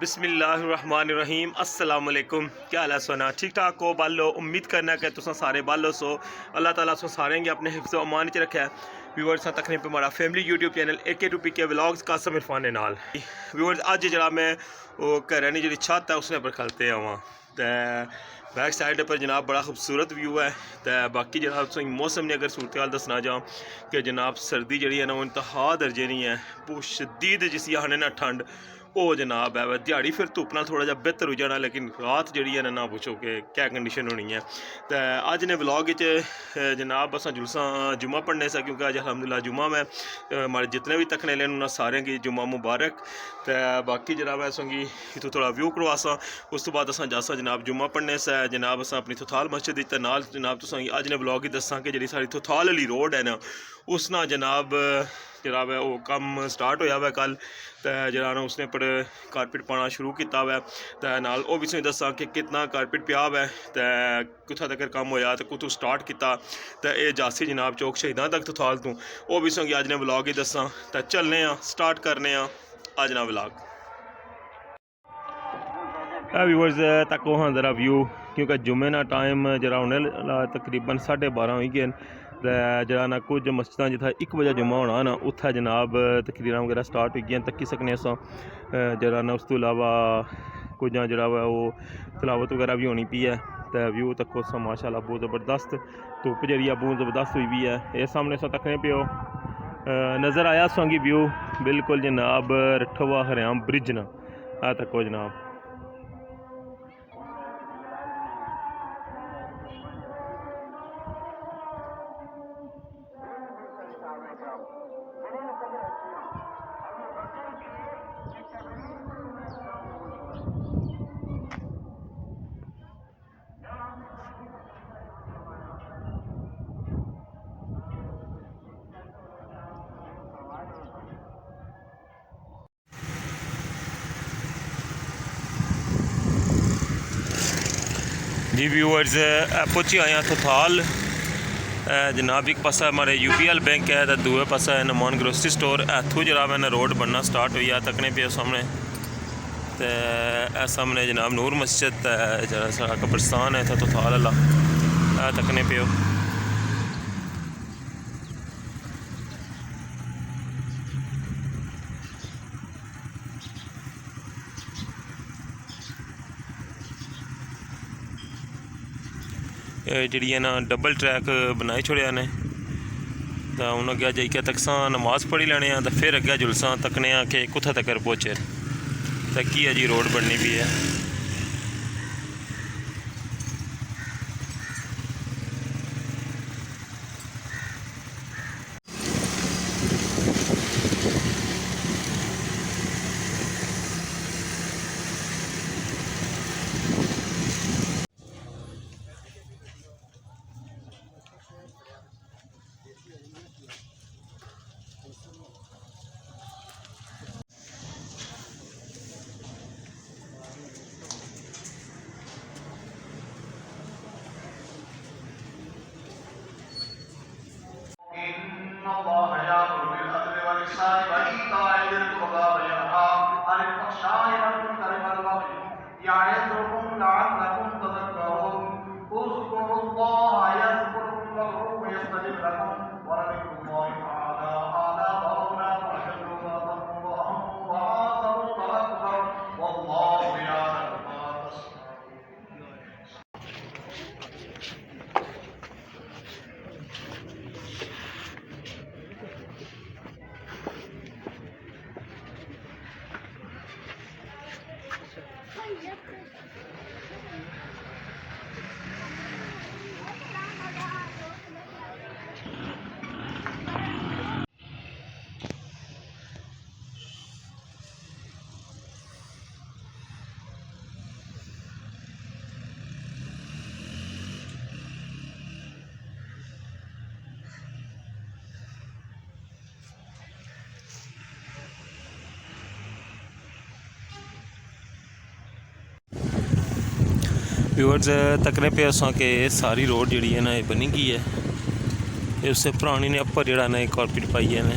बिस्मिल्लाहिर्रहमानिर्रहीम अस्सलाम वालेकुम। क्या हाल है सोना? ठीक ठाक हो बालो? उम्मीद करना कि तुम सारे बालो सो अल्लाह ताला सो सारे अपने हिफ्ज़ व अमान च रखा है। व्यूअर्स तकने पे हमारा family YouTube channel AK2PK vlogs Qasim Irfan नाल। व्यूअर्स अज जरा मैं वो घर की जी छत है उसने पर खलते आवा तो बैक साइड पर जनाब बड़ा खूबसूरत व्यू है। तो बाकी जनाब मौसम ने अगर सूरत हाल दसना चाह कि जनाब सर्दी जी है ना वो इंतहा दर्जे नहीं है, बहुत शदीद जिसी आने ना ठंड वो जनाब है। दिहाड़ी फिर धुप नाल थोड़ा जा बेहतर हो जाना, लेकिन रात जी है ना पूछो कि क्या कंडीशन होनी है। तो अज ने ब्लॉग जनाब अस जुलसा जुम्मा पढ़ने से, क्योंकि अज अलहमदुलिल्लाह जुम्मा में हमारे जितने भी तकने लेन उन्होंने सारे की जुम्मा मुबारक। तो बाकी जनाब असंगी इतों थोड़ा व्यू करवासा, उस तो बाद असा जासा जनाब जुम्मा पढ़ने से जनाब अस अपनी थुथाल मस्जिद नाल जनाब तुम अज ने ब्लॉग ही दसा कि जी सारी थुथाल वाली रोड है ना उस ना जनाब जनाब वो कम स्टार्ट होया हुआ कल। तो जरा ना उसने पर कारपेट पाना शुरू किया हुआ। तो नाल वो भी तुम दसा कि कितना कारपेट पिया हुआ है, तो कुत्था तक कम होया तो कुतों स्टार्ट किया। तो ये जासी जनाब चौक शहीदा तक थुथाल तू वो भी तुम अज ने व्लॉग ही दसा। तो चलने स्टार्ट करने अज ना व्लॉग। व्यूअर्स तक वहाँ ज़रा व्यू, क्योंकि जुम्मे ना टाइम जरा उन्हें तकरीबन 12:30 हो गए। जरा ना कुछ मस्जिद जितना 1 बजे जुम्मा होना ना उत्थे जनाब तकरीरां वगैरह स्टार्ट हो गई तक्की सकने अस। जरा ना उस तो इलावा कुछ जरा वो तलावत वगैरह भी होनी पी है। तो व्यू तको सा माशाल्लाह बहुत ज़बरदस्त, धुप जी बहुत ज़बरदस्त हुई भी है। ये सामने सा तकने पे हो नज़र आया सोंगी व्यू बिल्कुल जनाब रठवा हरियाम ब्रिज ना आ तको जनाब। जी व्यूअर्स पहुँचे आए हैं थुथाल जनाब। एक पासा हमारे UBL बैंक है तो दूए पासा है नमान ग्रोसरी स्टोर। इतों जरा मैंने रोड बनना स्टार्ट हुई है तकने पे सामने। तो सामने जनाब नूर मस्जिद जरा सारा कब्रस्तान है तो थुथाल वाला तकने पे। जी ना डबल ट्रैक बनाई छोड़िया ने। तो हूँ अगे जाइए तकसा नमाज पढ़ी लैने तो फिर अगे जुलसा तकने कि कुत्थे तक पहुँचे तो की है जी रोड बननी भी है। व्यूअर्स तकने पे असा कि सारी रोड जी है ना ये बनी गई है। ये उससे पुरानी ने उपर जरा ना कारपेट पाई है ने।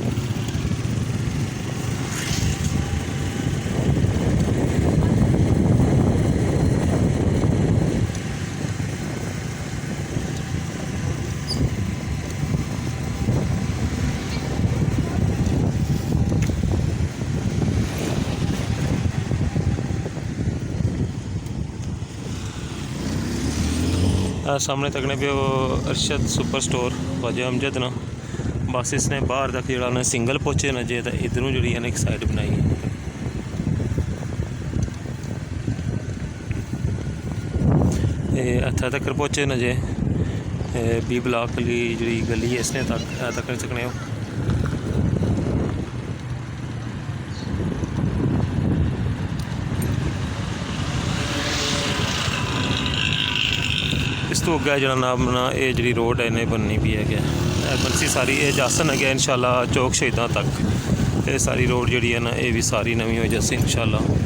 सामने तकने पे वो अरशद सुपर स्टोर ख्वाजा अमजद ना बस इसने बाहर तक जो उन्हें सिंगल पहुँचे ना जे तो इधरों जी एक साइड बनाई है। इत्थे तक पहुँचे ना जे बी ब्लॉक की जी गली है इसने तक सकने हो। इस तो अगे जो नाम ना ये जी रोड है इन्हें बननी भी है बनसी सारी ये जासन है इंशाल्लाह चौक शहीदा तक ये सारी रोड जी है ना ये भी सारी नवी हो जासी इंशाल्लाह।